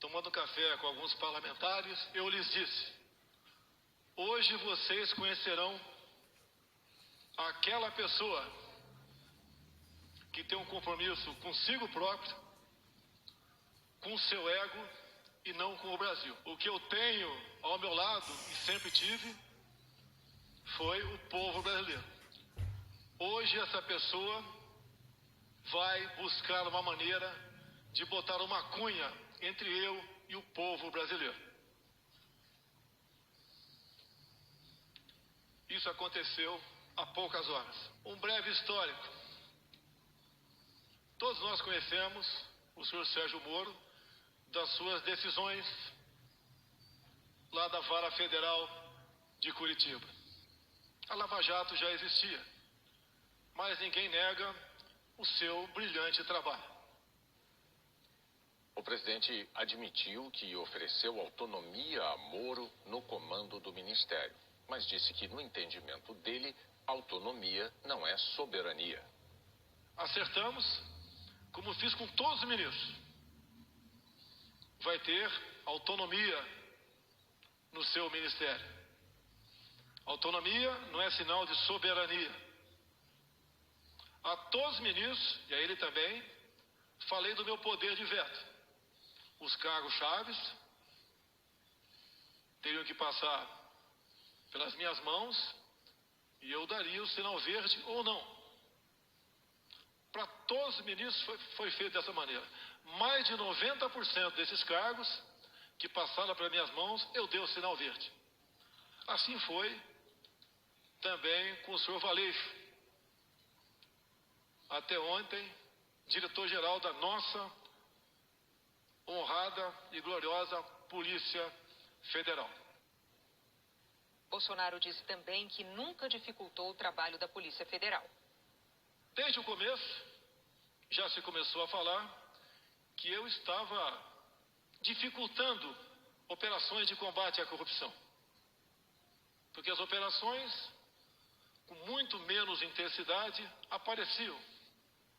tomando café com alguns parlamentares, eu lhes disse: hoje vocês conhecerão aquela pessoa que tem um compromisso consigo próprio, com o seu ego e não com o Brasil. O que eu tenho ao meu lado e sempre tive foi o povo brasileiro. Hoje essa pessoa vai buscar uma maneira de botar uma cunha entre eu e o povo brasileiro. Isso aconteceu há poucas horas. Um breve histórico. Todos nós conhecemos o senhor Sérgio Moro das suas decisões lá da Vara Federal de Curitiba. A Lava Jato já existia, mas ninguém nega o seu brilhante trabalho. O presidente admitiu que ofereceu autonomia a Moro no comando do ministério, mas disse que, no entendimento dele, autonomia não é soberania. Acertamos, como fiz com todos os ministros. Vai ter autonomia no seu ministério. Autonomia não é sinal de soberania. A todos os ministros, e a ele também, falei do meu poder de veto. Os cargos chaves teriam que passar pelas minhas mãos e eu daria o sinal verde ou não. Para todos os ministros foi feito dessa maneira. Mais de 90% desses cargos que passaram para minhas mãos, eu dei o sinal verde. Assim foi também com o senhor Valeixo. Até ontem, diretor-geral da nossa honrada e gloriosa Polícia Federal. Bolsonaro disse também que nunca dificultou o trabalho da Polícia Federal. Desde o começo, já se começou a falar que eu estava dificultando operações de combate à corrupção. Porque as operações, com muito menos intensidade, apareciam.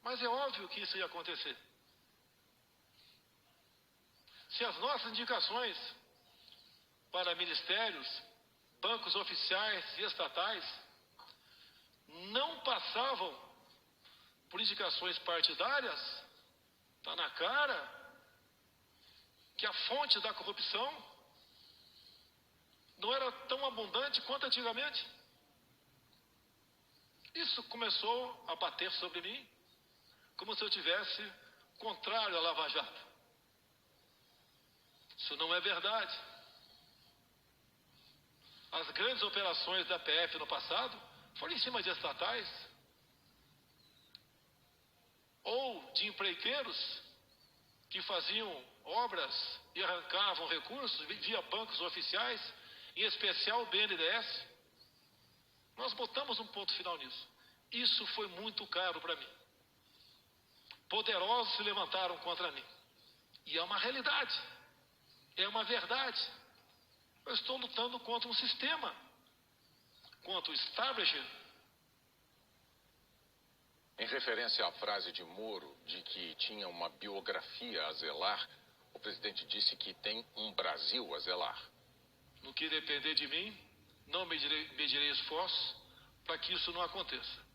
Mas é óbvio que isso ia acontecer. Se as nossas indicações para ministérios, bancos oficiais e estatais não passavam por indicações partidárias, está na cara que a fonte da corrupção não era tão abundante quanto antigamente. Isso começou a bater sobre mim como se eu tivesse contrário à Lava Jato. Isso não é verdade. As grandes operações da PF no passado foram em cima de estatais ou de empreiteiros que faziam obras e arrancavam recursos via bancos oficiais, em especial o BNDES. Nós botamos um ponto final nisso. Isso foi muito caro para mim. Poderosos se levantaram contra mim. E é uma realidade. É uma verdade. Eu estou lutando contra um sistema, contra o establishment. Em referência à frase de Moro de que tinha uma biografia a zelar, o presidente disse que tem um Brasil a zelar. No que depender de mim, não medirei esforços para que isso não aconteça.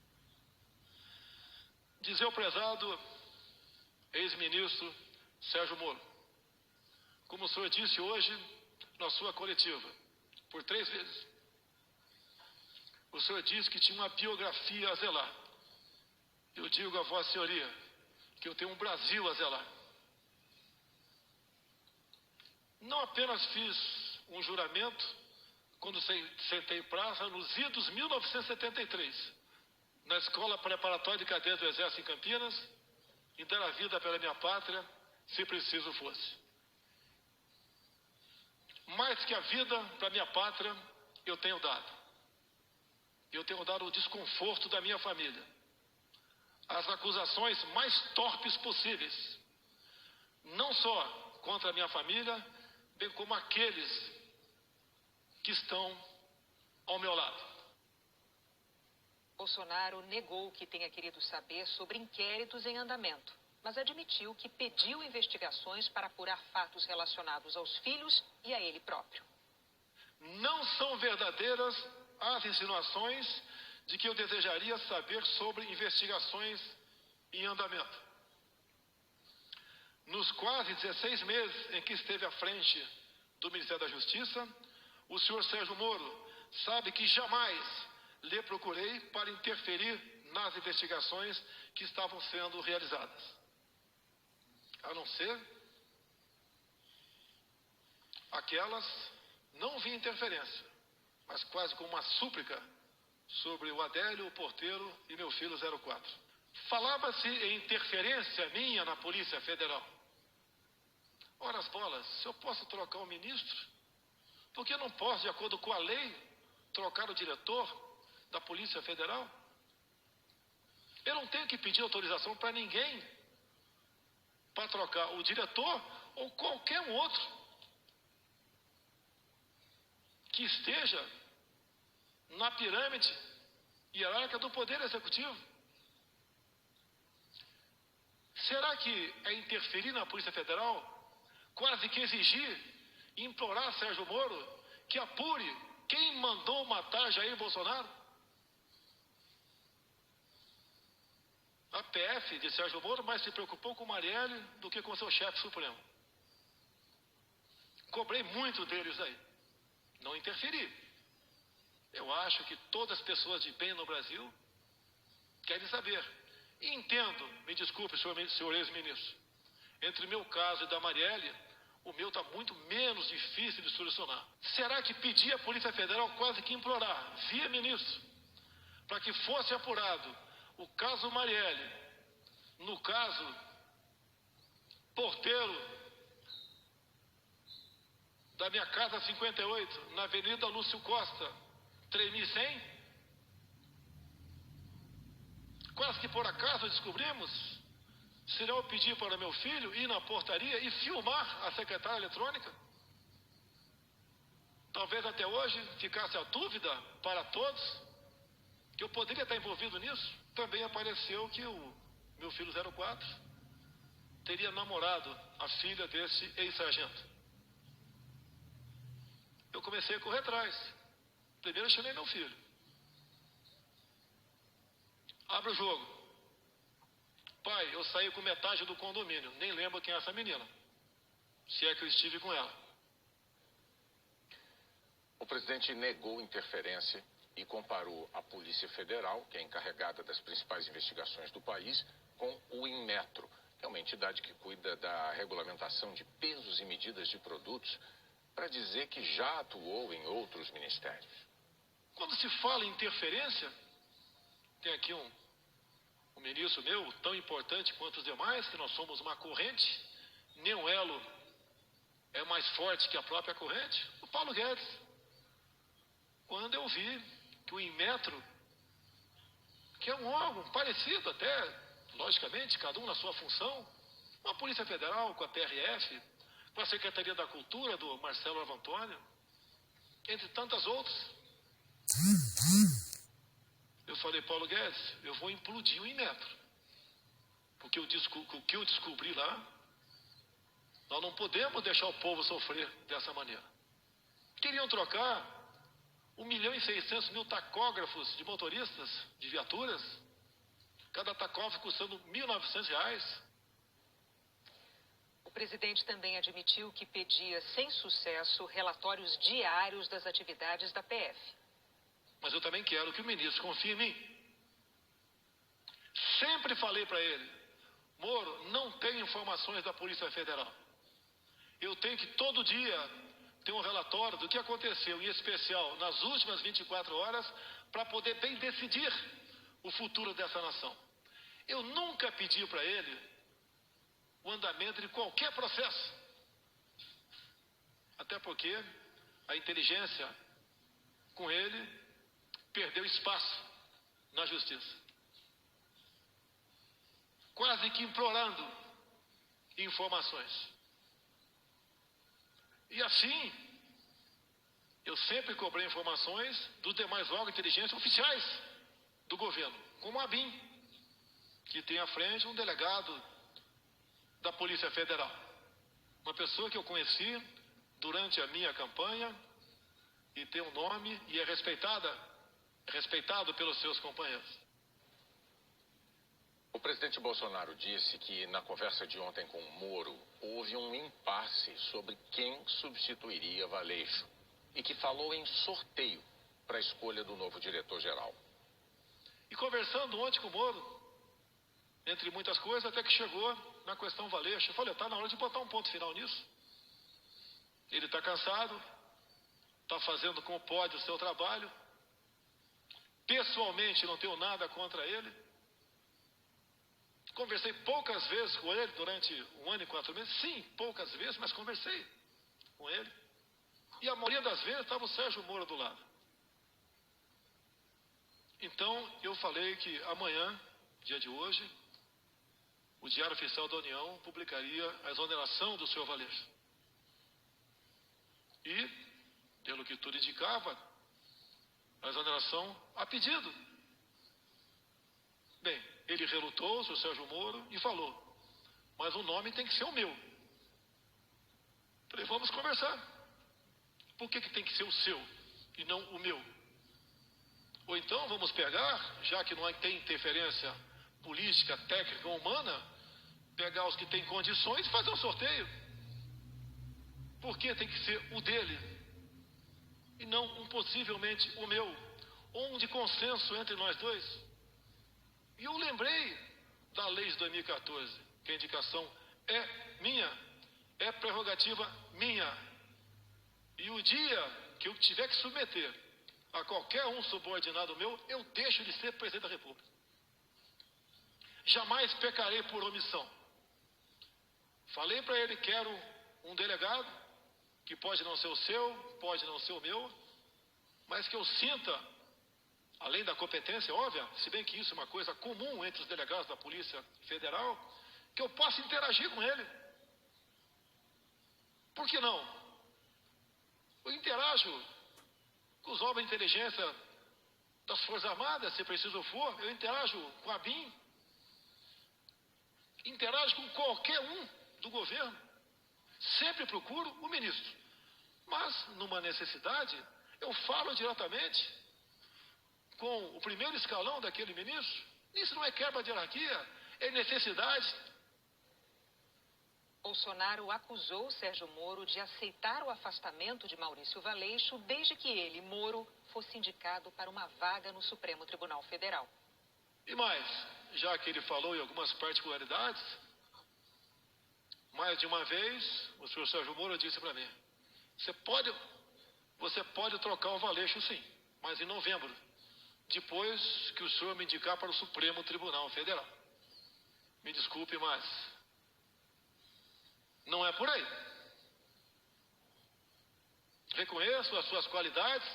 Dizer ao prezado ex-ministro Sérgio Moro, como o senhor disse hoje na sua coletiva, por 3 vezes, o senhor disse que tinha uma biografia a zelar. Eu digo a vossa senhoria que eu tenho um Brasil a zelar. Não apenas fiz um juramento quando sentei praça nos idos 1973, na Escola Preparatória de Cadeias do Exército em Campinas, e dar a vida pela minha pátria, se preciso fosse. Mais que a vida para minha pátria, eu tenho dado. Eu tenho dado o desconforto da minha família. As acusações mais torpes possíveis. Não só contra a minha família, bem como aqueles que estão ao meu lado. Bolsonaro negou que tenha querido saber sobre inquéritos em andamento. mas admitiu que pediu investigações para apurar fatos relacionados aos filhos e a ele próprio. Não são verdadeiras as insinuações de que eu desejaria saber sobre investigações em andamento. Nos quase 16 meses em que esteve à frente do Ministério da Justiça, o senhor Sérgio Moro sabe que jamais lhe procurei para interferir nas investigações que estavam sendo realizadas. A não ser aquelas, não vi interferência, mas quase como uma súplica sobre o Adélio, o porteiro e meu filho 04. Falava-se em interferência minha na Polícia Federal. Ora as bolas, se eu posso trocar o ministro, por que não posso, de acordo com a lei, trocar o diretor da Polícia Federal? Eu não tenho que pedir autorização para ninguém para trocar o diretor ou qualquer um outro que esteja na pirâmide hierárquica do Poder Executivo. Será que é interferir na Polícia Federal, quase que exigir, implorar Sérgio Moro que apure quem mandou matar Jair Bolsonaro? A PF de Sérgio Moro mais se preocupou com Marielle do que com seu chefe supremo. Cobrei muito deles aí. Não interferi. Eu acho que todas as pessoas de bem no Brasil querem saber. E entendo, me desculpe, senhor ex-ministro, entre o meu caso e da Marielle, o meu está muito menos difícil de solucionar. Será que pedir à Polícia Federal quase que implorar, via ministro, para que fosse apurado o caso Marielle, no caso porteiro da minha casa 58, na Avenida Lúcio Costa, 3100? Quase que por acaso descobrimos, se não eu pedir para meu filho ir na portaria e filmar a secretária eletrônica? Talvez até hoje ficasse a dúvida para todos que eu poderia estar envolvido nisso. Também apareceu que o meu filho 04 teria namorado a filha desse ex-sargento. Eu comecei a correr atrás. Primeiro eu chamei meu filho. Abre o jogo. Pai, eu saí com metade do condomínio. Nem lembro quem é essa menina. Se é que eu estive com ela. O presidente negou interferência e comparou a Polícia Federal, que é encarregada das principais investigações do país, com o Inmetro, que é uma entidade que cuida da regulamentação de pesos e medidas de produtos, para dizer que já atuou em outros ministérios. Quando se fala em interferência, tem aqui um ministro meu, tão importante quanto os demais, que nós somos uma corrente, nenhum elo é mais forte que a própria corrente, o Paulo Guedes. Quando eu vi que o Inmetro, que é um órgão parecido até, logicamente, cada um na sua função, com a Polícia Federal, com a PRF, com a Secretaria da Cultura do Marcelo Arvantônio, entre tantas outras. Eu falei, Paulo Guedes, eu vou implodir o Inmetro. Porque o que eu descobri lá, nós não podemos deixar o povo sofrer dessa maneira. Queriam trocar 1.600.000 tacógrafos de motoristas, de viaturas, cada tacógrafo custando R$ 1.900. O presidente também admitiu que pedia, sem sucesso, relatórios diários das atividades da PF. Mas eu também quero que o ministro confie em mim. Sempre falei para ele, Moro, não tem informações da Polícia Federal. Eu tenho que todo dia ter um relatório do que aconteceu, em especial nas últimas 24 horas, para poder bem decidir o futuro dessa nação. Eu nunca pedi para ele o andamento de qualquer processo. Até porque a inteligência com ele perdeu espaço na justiça. Quase que implorando informações. E assim, eu sempre cobrei informações dos demais órgãos de inteligência oficiais do governo, como a ABIN, que tem à frente um delegado da Polícia Federal. Uma pessoa que eu conheci durante a minha campanha e tem um nome e é respeitado pelos seus companheiros. O presidente Bolsonaro disse que na conversa de ontem com o Moro houve um impasse sobre quem substituiria Valeixo e que falou em sorteio para a escolha do novo diretor-geral. E conversando ontem com o Moro, entre muitas coisas, até que chegou na questão Valeixo. Eu falei, está na hora de botar um ponto final nisso. Ele está cansado, está fazendo como pode o seu trabalho. Pessoalmente não tenho nada contra ele. Conversei poucas vezes com ele durante 1 ano e 4 meses. Sim, poucas vezes, mas conversei com ele. E a maioria das vezes estava o Sérgio Moro do lado. Então, eu falei que amanhã, dia de hoje, o Diário Oficial da União publicaria a exoneração do senhor Valeixo. E, pelo que tudo indicava, a exoneração a pedido. Bem, ele relutou, o senhor Sérgio Moro, e falou, mas o nome tem que ser o meu. Falei, vamos conversar. Por que tem que ser o seu e não o meu? Ou então vamos pegar, já que não tem interferência política, técnica ou humana, pegar os que têm condições e fazer um sorteio. Por que tem que ser o dele e não possivelmente o meu, ou um de consenso entre nós dois? E eu lembrei da lei de 2014, que a indicação é minha, é prerrogativa minha. E o dia que eu tiver que submeter a qualquer um subordinado meu, eu deixo de ser presidente da República. Jamais pecarei por omissão. Falei para ele que quero um delegado, que pode não ser o seu, pode não ser o meu, mas que eu sinta, além da competência óbvia, se bem que isso é uma coisa comum entre os delegados da Polícia Federal, que eu possa interagir com ele. Por que não? Eu interajo com os órgãos de inteligência das Forças Armadas, se preciso for, eu interajo com a BIM, interajo com qualquer um do governo, sempre procuro o ministro, mas numa necessidade eu falo diretamente com o primeiro escalão daquele ministro. Isso não é quebra de hierarquia, é necessidade. Bolsonaro acusou Sérgio Moro de aceitar o afastamento de Maurício Valeixo desde que ele, Moro, fosse indicado para uma vaga no Supremo Tribunal Federal. E mais, já que ele falou em algumas particularidades, mais de uma vez, o senhor Sérgio Moro disse para mim, você pode trocar o Valeixo sim, mas em novembro, depois que o senhor me indicar para o Supremo Tribunal Federal. Me desculpe, mas não é por aí. Reconheço as suas qualidades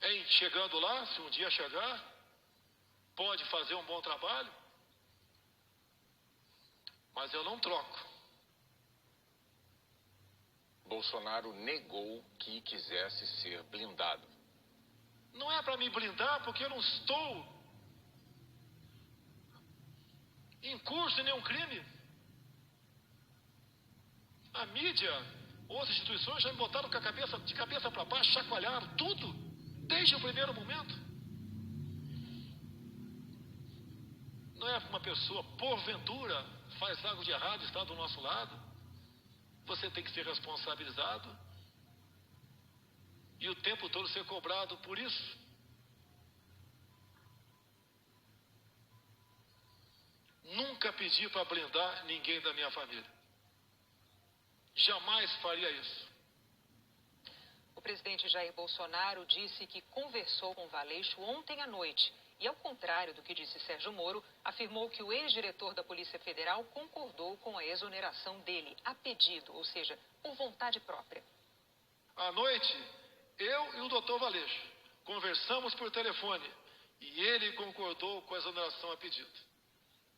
em chegando lá, se um dia chegar, pode fazer um bom trabalho, mas eu não troco. Bolsonaro negou que quisesse ser blindado. Não é para me blindar, porque eu não estou em curso em nenhum crime. A mídia, outras instituições já me botaram de cabeça para baixo, chacoalharam tudo, desde o primeiro momento. Não é uma pessoa, porventura, faz algo de errado e está do nosso lado. Você tem que ser responsabilizado e o tempo todo ser cobrado por isso. Nunca pedi para blindar ninguém da minha família. Jamais faria isso. O presidente Jair Bolsonaro disse que conversou com Valeixo ontem à noite e, ao contrário do que disse Sérgio Moro, afirmou que o ex-diretor da Polícia Federal concordou com a exoneração dele, a pedido, ou seja, por vontade própria. À noite, eu e o doutor Valeixo conversamos por telefone e ele concordou com a exoneração a pedido.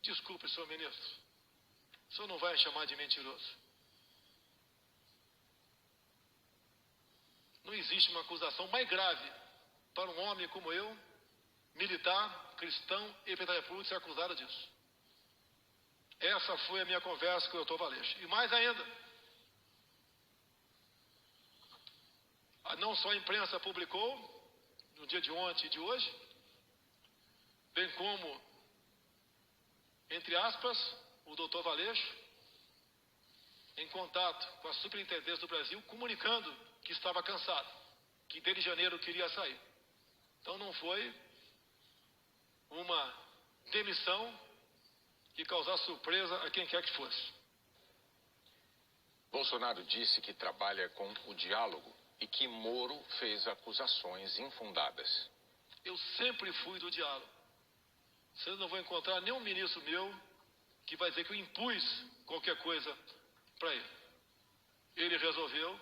Desculpe, senhor ministro, o senhor não vai me chamar de mentiroso. Não existe uma acusação mais grave para um homem como eu, militar, cristão e presidente da República, ser acusado disso. Essa foi a minha conversa com o doutor Valeixo. E mais ainda, não só a imprensa publicou, no dia de ontem e de hoje, bem como, entre aspas, o doutor Valeixo, em contato com a Superintendência do Brasil, comunicando que estava cansado, que desde janeiro queria sair. Então não foi uma demissão que causasse surpresa a quem quer que fosse. Bolsonaro disse que trabalha com o diálogo e que Moro fez acusações infundadas. Eu sempre fui do diálogo. Vocês não vão encontrar nenhum ministro meu que vai dizer que eu impus qualquer coisa para ele. Ele resolveu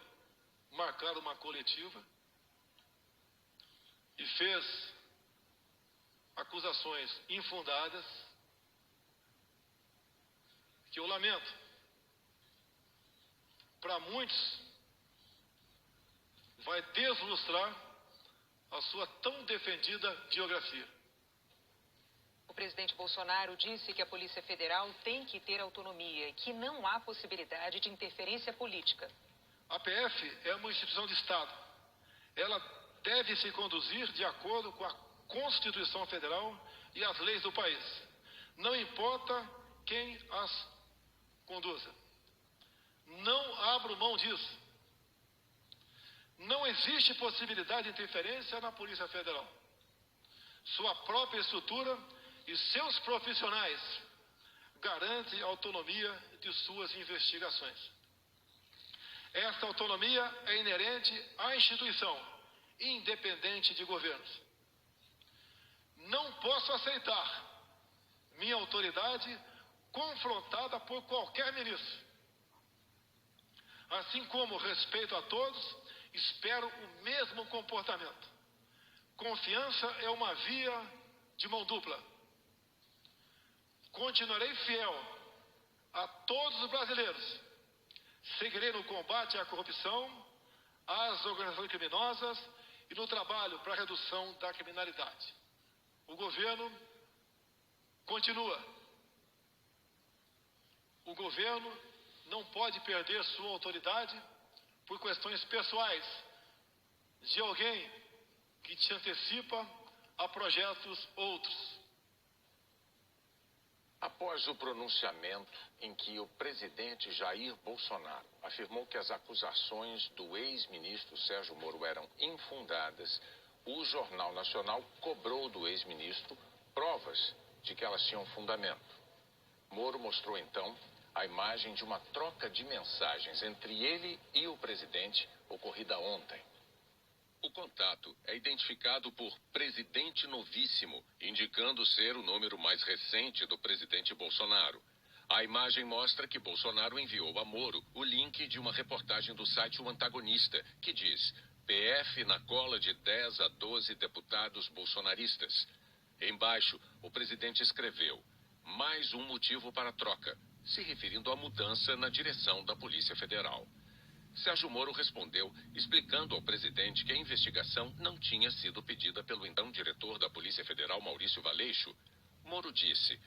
marcar uma coletiva e fez acusações infundadas que eu lamento. Para muitos, vai deslustrar a sua tão defendida biografia. O presidente Bolsonaro disse que a Polícia Federal tem que ter autonomia e que não há possibilidade de interferência política. A PF é uma instituição de Estado. Ela deve se conduzir de acordo com a Constituição Federal e as leis do país. Não importa quem as conduza. Não abro mão disso. Não existe possibilidade de interferência na Polícia Federal. Sua própria estrutura e seus profissionais garantem a autonomia de suas investigações. Esta autonomia é inerente à instituição, independente de governos. Não posso aceitar minha autoridade confrontada por qualquer ministro. Assim como respeito a todos, espero o mesmo comportamento. Confiança é uma via de mão dupla. Continuarei fiel a todos os brasileiros. Seguirei no combate à corrupção, às organizações criminosas e no trabalho para a redução da criminalidade. O governo continua. O governo não pode perder sua autoridade por questões pessoais de alguém que se antecipa a projetos outros. Após o pronunciamento em que o presidente Jair Bolsonaro afirmou que as acusações do ex-ministro Sérgio Moro eram infundadas, o Jornal Nacional cobrou do ex-ministro provas de que elas tinham fundamento. Moro mostrou então a imagem de uma troca de mensagens entre ele e o presidente ocorrida ontem. O contato é identificado por Presidente Novíssimo, indicando ser o número mais recente do presidente Bolsonaro. A imagem mostra que Bolsonaro enviou a Moro o link de uma reportagem do site O Antagonista, que diz: PF na cola de 10 a 12 deputados bolsonaristas. Embaixo, o presidente escreveu: mais um motivo para a troca, se referindo à mudança na direção da Polícia Federal. Sérgio Moro respondeu, explicando ao presidente que a investigação não tinha sido pedida pelo então diretor da Polícia Federal, Maurício Valeixo. Moro disse: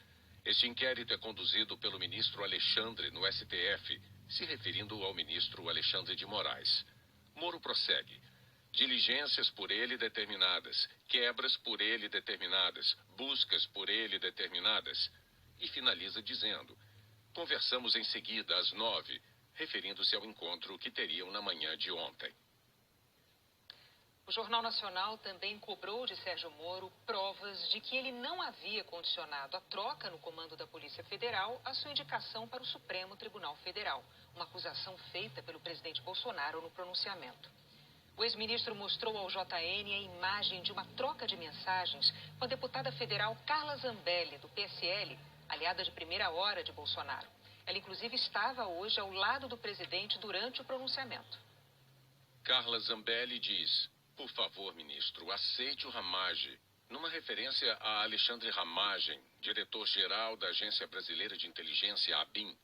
este inquérito é conduzido pelo ministro Alexandre no STF, se referindo ao ministro Alexandre de Moraes. Moro prossegue: diligências por ele determinadas, quebras por ele determinadas, buscas por ele determinadas. E finaliza dizendo: conversamos em seguida às 9h, referindo-se ao encontro que teriam na manhã de ontem. O Jornal Nacional também cobrou de Sérgio Moro provas de que ele não havia condicionado a troca no comando da Polícia Federal à sua indicação para o Supremo Tribunal Federal, uma acusação feita pelo presidente Bolsonaro no pronunciamento. O ex-ministro mostrou ao JN a imagem de uma troca de mensagens com a deputada federal Carla Zambelli, do PSL, aliada de primeira hora de Bolsonaro. Ela, inclusive, estava hoje ao lado do presidente durante o pronunciamento. Carla Zambelli diz: por favor, ministro, aceite o Ramage, numa referência a Alexandre Ramagem, diretor-geral da Agência Brasileira de Inteligência, ABIN.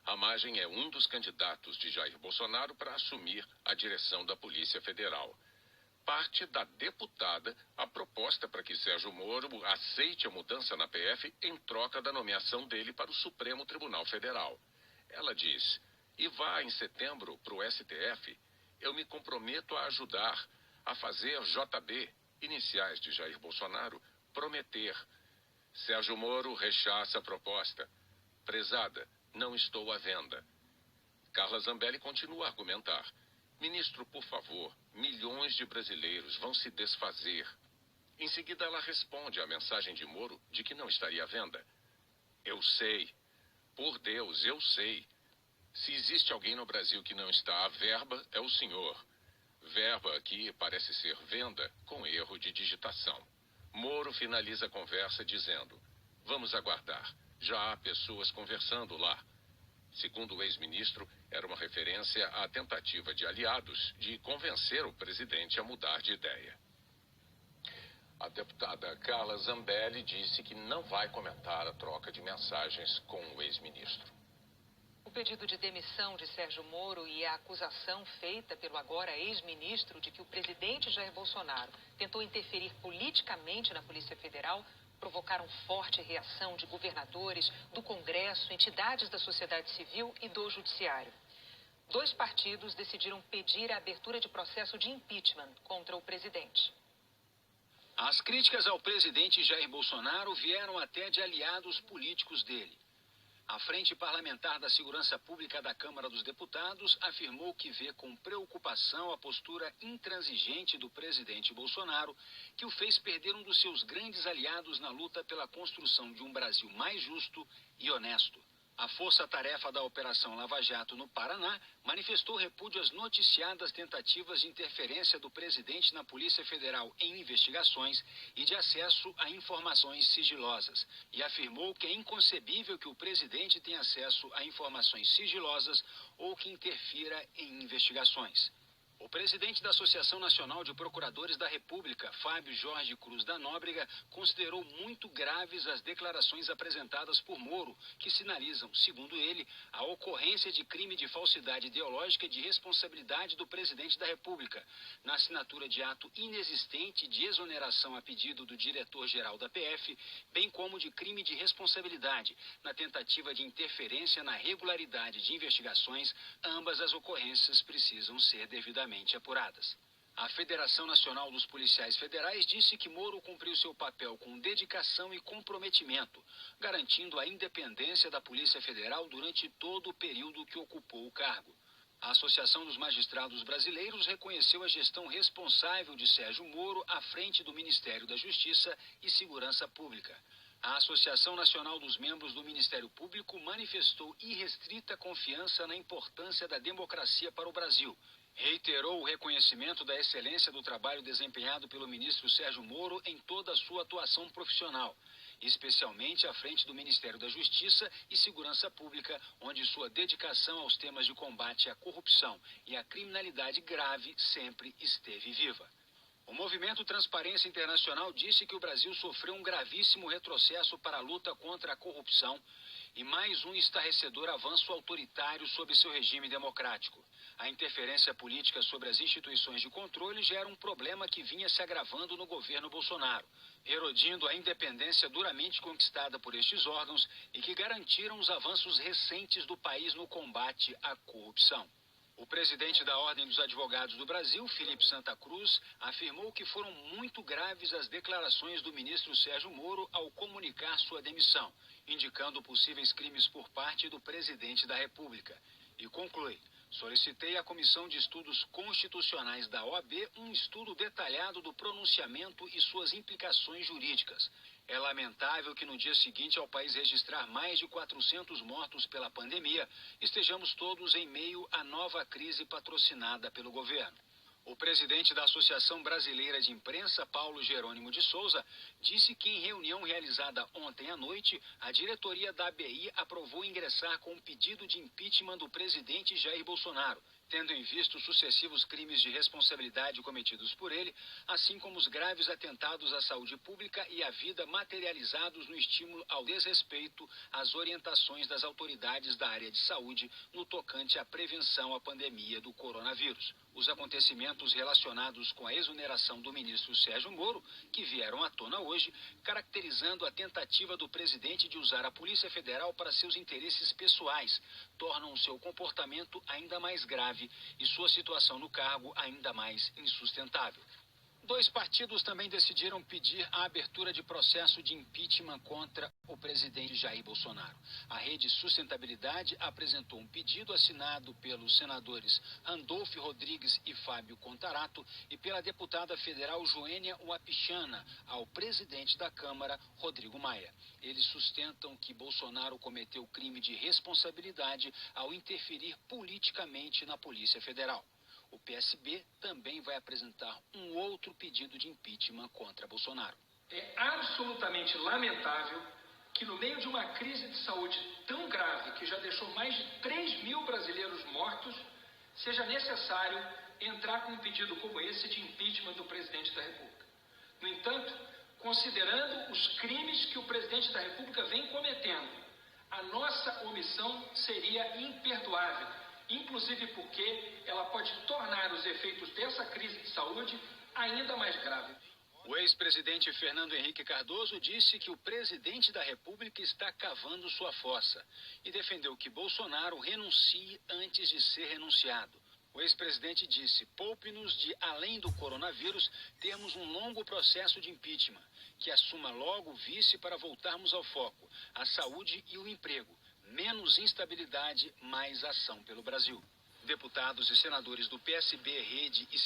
Ramagem é um dos candidatos de Jair Bolsonaro para assumir a direção da Polícia Federal. parte da deputada a proposta para que Sérgio Moro aceite a mudança na PF em troca da nomeação dele para o Supremo Tribunal Federal. Ela diz: e vá em setembro para o STF, eu me comprometo a ajudar a fazer JB, iniciais de Jair Bolsonaro, prometer. Sérgio Moro rechaça a proposta. Prezada, não estou à venda. Carla Zambelli continua a argumentar: ministro, por favor, milhões de brasileiros vão se desfazer. Em seguida, ela responde à mensagem de Moro de que não estaria à venda. Eu sei. Por Deus, eu sei. Se existe alguém no Brasil que não está à verba, é o senhor. Verba aqui parece ser venda com erro de digitação. Moro finaliza a conversa dizendo: vamos aguardar. Já há pessoas conversando lá. Segundo o ex-ministro, era uma referência à tentativa de aliados de convencer o presidente a mudar de ideia. A deputada Carla Zambelli disse que não vai comentar a troca de mensagens com o ex-ministro. O pedido de demissão de Sérgio Moro e a acusação feita pelo agora ex-ministro de que o presidente Jair Bolsonaro tentou interferir politicamente na Polícia Federal provocaram forte reação de governadores, do Congresso, entidades da sociedade civil e do Judiciário. 2 partidos decidiram pedir a abertura de processo de impeachment contra o presidente. As críticas ao presidente Jair Bolsonaro vieram até de aliados políticos dele. A Frente Parlamentar da Segurança Pública da Câmara dos Deputados afirmou que vê com preocupação a postura intransigente do presidente Bolsonaro, que o fez perder um dos seus grandes aliados na luta pela construção de um Brasil mais justo e honesto. A força-tarefa da Operação Lava Jato no Paraná manifestou repúdio às noticiadas tentativas de interferência do presidente na Polícia Federal em investigações e de acesso a informações sigilosas, e afirmou que é inconcebível que o presidente tenha acesso a informações sigilosas ou que interfira em investigações. O presidente da Associação Nacional de Procuradores da República, Fábio Jorge Cruz da Nóbrega, considerou muito graves as declarações apresentadas por Moro, que sinalizam, segundo ele, a ocorrência de crime de falsidade ideológica e de responsabilidade do presidente da República, na assinatura de ato inexistente de exoneração a pedido do diretor-geral da PF, bem como de crime de responsabilidade, na tentativa de interferência na regularidade de investigações. Ambas as ocorrências precisam ser devidamente apuradas. A Federação Nacional dos Policiais Federais disse que Moro cumpriu seu papel com dedicação e comprometimento, garantindo a independência da Polícia Federal durante todo o período que ocupou o cargo. A Associação dos Magistrados Brasileiros reconheceu a gestão responsável de Sérgio Moro à frente do Ministério da Justiça e Segurança Pública. A Associação Nacional dos Membros do Ministério Público manifestou irrestrita confiança na importância da democracia para o Brasil. Reiterou o reconhecimento da excelência do trabalho desempenhado pelo ministro Sérgio Moro em toda a sua atuação profissional, especialmente à frente do Ministério da Justiça e Segurança Pública, onde sua dedicação aos temas de combate à corrupção e à criminalidade grave sempre esteve viva. O movimento Transparência Internacional disse que o Brasil sofreu um gravíssimo retrocesso para a luta contra a corrupção e mais um estarrecedor avanço autoritário sob seu regime democrático. A interferência política sobre as instituições de controle gera um problema que vinha se agravando no governo Bolsonaro, erodindo a independência duramente conquistada por estes órgãos e que garantiram os avanços recentes do país no combate à corrupção. O presidente da Ordem dos Advogados do Brasil, Felipe Santa Cruz, afirmou que foram muito graves as declarações do ministro Sérgio Moro ao comunicar sua demissão, indicando possíveis crimes por parte do presidente da República. E conclui: solicitei à Comissão de Estudos Constitucionais da OAB um estudo detalhado do pronunciamento e suas implicações jurídicas. É lamentável que no dia seguinte ao país registrar mais de 400 mortos pela pandemia, estejamos todos em meio à nova crise patrocinada pelo governo. O presidente da Associação Brasileira de Imprensa, Paulo Jerônimo de Souza, disse que em reunião realizada ontem à noite, a diretoria da ABI aprovou ingressar com um pedido de impeachment do presidente Jair Bolsonaro, tendo em vista os sucessivos crimes de responsabilidade cometidos por ele, assim como os graves atentados à saúde pública e à vida materializados no estímulo ao desrespeito às orientações das autoridades da área de saúde no tocante à prevenção à pandemia do coronavírus. Os acontecimentos relacionados com a exoneração do ministro Sérgio Moro, que vieram à tona hoje, caracterizando a tentativa do presidente de usar a Polícia Federal para seus interesses pessoais, tornam seu comportamento ainda mais grave e sua situação no cargo ainda mais insustentável. 2 partidos também decidiram pedir a abertura de processo de impeachment contra o presidente Jair Bolsonaro. A Rede Sustentabilidade apresentou um pedido assinado pelos senadores Randolfo Rodrigues e Fábio Contarato e pela deputada federal Joênia Wapichana ao presidente da Câmara, Rodrigo Maia. Eles sustentam que Bolsonaro cometeu crime de responsabilidade ao interferir politicamente na Polícia Federal. O PSB também vai apresentar um outro pedido de impeachment contra Bolsonaro. É absolutamente lamentável que no meio de uma crise de saúde tão grave, que já deixou mais de 3 mil brasileiros mortos, seja necessário entrar com um pedido como esse de impeachment do presidente da República. No entanto, considerando os crimes que o presidente da República vem cometendo, a nossa omissão seria imperdoável. Inclusive porque ela pode tornar os efeitos dessa crise de saúde ainda mais graves. O ex-presidente Fernando Henrique Cardoso disse que o presidente da República está cavando sua fossa e defendeu que Bolsonaro renuncie antes de ser renunciado. O ex-presidente disse: poupe-nos de, além do coronavírus, termos um longo processo de impeachment, que assuma logo o vice para voltarmos ao foco, a saúde e o emprego. Menos instabilidade, mais ação pelo Brasil. Deputados e senadores do PSB, Rede e